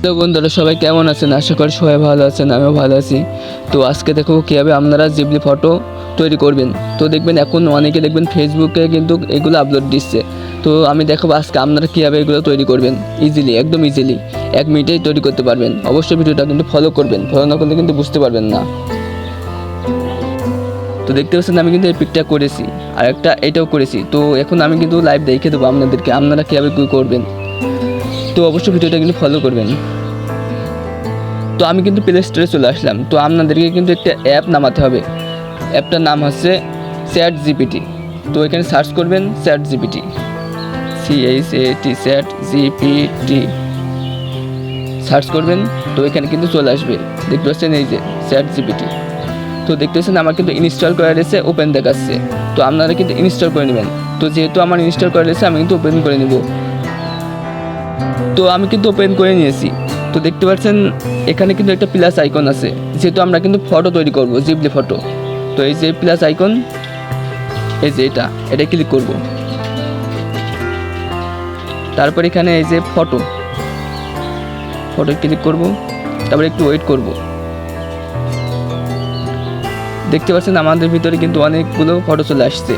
তো বন্ধুরা সবাই কেমন আছেন? আশা করি সবাই ভালো আছেন, আমিও ভালো আছি। তো আজকে দেখো কীভাবে আপনারা জিবলি ফটো তৈরি করবেন। তো দেখবেন এখন অনেকে দেখবেন ফেসবুকে কিন্তু এগুলো আপলোড দিচ্ছে। তো আমি দেখাবো আজকে আপনারা কীভাবে এগুলো তৈরি করবেন ইজিলি, একদম ইজিলি 1 মিনিটেই তৈরি করতে পারবেন। অবশ্যই ভিডিওটা কিন্তু ফলো করবেন, ফলো না করলে কিন্তু বুঝতে পারবেন না। তো দেখতে পাচ্ছেন আমি কিন্তু এই পিকটা করেছি, আর একটা এটাও করেছি। তো এখন আমি কিন্তু লাইভ দেখে দেবো আপনাদেরকে আপনারা কীভাবে কী করবেন। তো অবশ্যই ভিডিওটা কিন্তু ফলো করবেন। তো আমি কিন্তু প্লে স্টোরে চলে আসলাম। তো আপনাদেরকে কিন্তু একটা অ্যাপ নামাতে হবে। অ্যাপটার নাম হচ্ছে চ্যাট জিপিটি। তো এখানে সার্চ করবেন chat GPT, CHAT chat GPT search করবেন। তো এখানে কিন্তু চলে আসবে, দেখতে পাচ্ছেন এই যে চ্যাট জিপিটি। তো দেখতে পাচ্ছেন আমার কিন্তু ইনস্টল করা রয়েছে, ওপেন দেখাচ্ছে। তো আপনারা কিন্তু ইনস্টল করে নেবেন। তো যেহেতু আমার ইনস্টল করা রয়েছে আমি কিন্তু ওপেন করে নেব। তো আমি কিন্তু ওপেন করে নিয়েছি। তো দেখতে পাচ্ছেন এখানে কিন্তু একটা প্লাস আইকন আছে, যেহেতু আমরা কিন্তু ফটো তৈরি করব, জিবলি ফটো। তো এই যে প্লাস আইকন, এই যে এটা ক্লিক করব। তারপর এখানে এই যে ফটো ক্লিক করব। তারপর একটু ওয়েট করব। দেখতে পাচ্ছেন আমাদের ভিতরে কিন্তু অনেকগুলো ফটো চলে আসছে।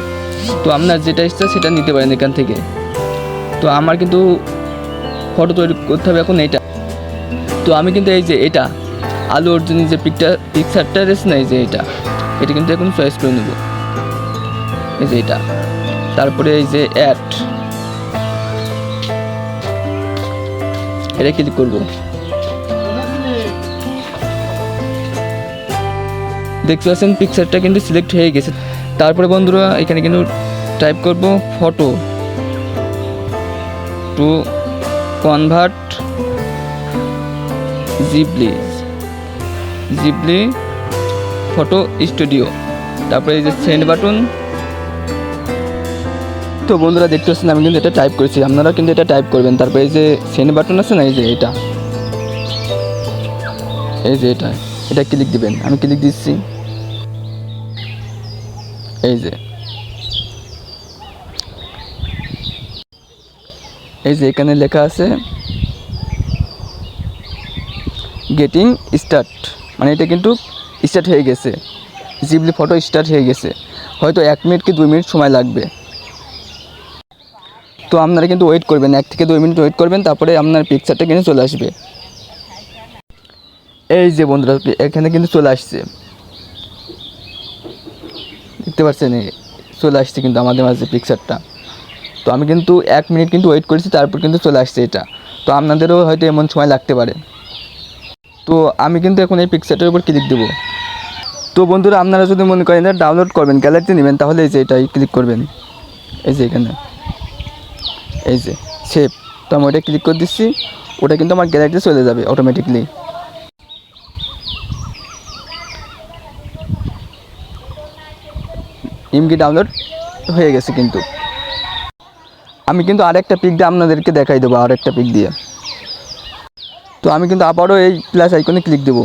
তো আপনার যেটা ইচ্ছা সেটা নিতে পারেন এখান থেকে। তো আমার কিন্তু ফটো তৈরি করতে হবে এখন এটা। তো আমি কিন্তু এই যে এটা আলু অর্জুনের যে পিকচারটা রয়েছে না, এই যে এটা কিন্তু এখন চয়েস করে নেব, এই যে এটা। তারপরে এই যে অ্যাড, এটা ক্লিক করব। দেখতে পাচ্ছেন পিকচারটা কিন্তু সিলেক্ট হয়ে গেছে। তারপরে বন্ধুরা এখানে কিন্তু টাইপ করব photo to convert Ghibli photo studio. তারপরে এই যে সেন্ড বাটন। তো বন্ধুরা দেখতে পাচ্ছেন আমি কিন্তু এটা টাইপ করেছি, আপনারা কিন্তু এটা টাইপ করবেন। তারপরে এই যে সেন্ড বাটন আছে না, এই যে এটা ক্লিক দিবেন। আমি ক্লিক দিচ্ছি। এই যে এখানে লেখা আছে গেটিং স্টার্ট, মানে এটা কিন্তু স্টার্ট হয়ে গেছে, জিবলি ফটো স্টার্ট হয়ে গেছে। হয়তো 1 মিনিট কি 2 মিনিট সময় লাগবে। তো আপনারা কিন্তু ওয়েট করবেন, 1 থেকে 2 মিনিট ওয়েট করবেন। তারপরে আপনার পিকচারটা কিন্তু চলে আসবে। এই যে বন্ধুরা এখানে কিন্তু চলে আসছে, দেখতে পাচ্ছেন চলে আসছে কিন্তু আমাদের মাঝে পিকচারটা। তো আমি কিন্তু 1 মিনিট কিন্তু ওয়েট করেছি, তারপর কিন্তু চলে আসছে এটা। তো আপনাদেরও হয়তো এমন সময় লাগতে পারে। তো আমি কিন্তু এখন এই পিকচারটার উপর ক্লিক দেবো। তো বন্ধুরা আপনারা যদি মনে করেন ডাউনলোড করবেন, গ্যালারিতে নেবেন, তাহলে এই যে এটাই ক্লিক করবেন। এই যে এখানে এই যে সেভ। তো আমি ওটা ক্লিক করে দিচ্ছি, ওটা কিন্তু আমার গ্যালারিতে চলে যাবে অটোমেটিকলি। ইমকি ডাউনলোড হয়ে গেছে। কিন্তু আমি কিন্তু আরেকটা পিক দিয়ে আপনাদেরকে দেখাই দেবো, আরেকটা পিক দিয়ে। তো আমি কিন্তু আবারও এই প্লাস আইকনে ক্লিক দেবো।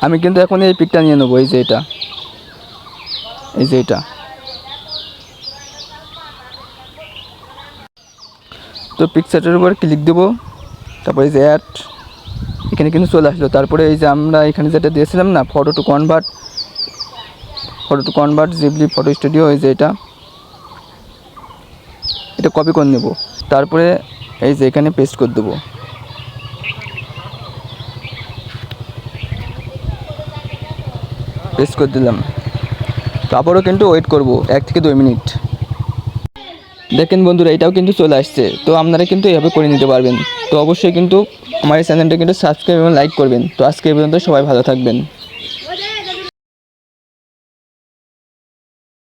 আমি কিন্তু এখন এই পিকটা নিয়ে নেবো, এই যে এটা। তো পিকচারটার উপর ক্লিক দেবো। তারপরে এই যে অ্যাড, এখানে কিন্তু চলে আসলো। তারপরে এই যে আমরা এখানে যেটা দিয়েছিলাম না, photo to convert Ghibli photo studio, এই যে এটা কপি করে নেব। তারপরে এই যে এখানে পেস্ট করে দেবো। পেস্ট করে দিলাম। তারপরেও কিন্তু ওয়েট করব 1 থেকে 2 মিনিট। দেখেন বন্ধুরা এটাও কিন্তু চলে আসছে। তো আপনারা কিন্তু এভাবে করে নিতে পারবেন। তো অবশ্যই কিন্তু আমার এই চ্যানেলটা কিন্তু সাবস্ক্রাইব এবং লাইক করবেন। তো আজকে এই পর্যন্ত সবাই ভালো থাকবেন।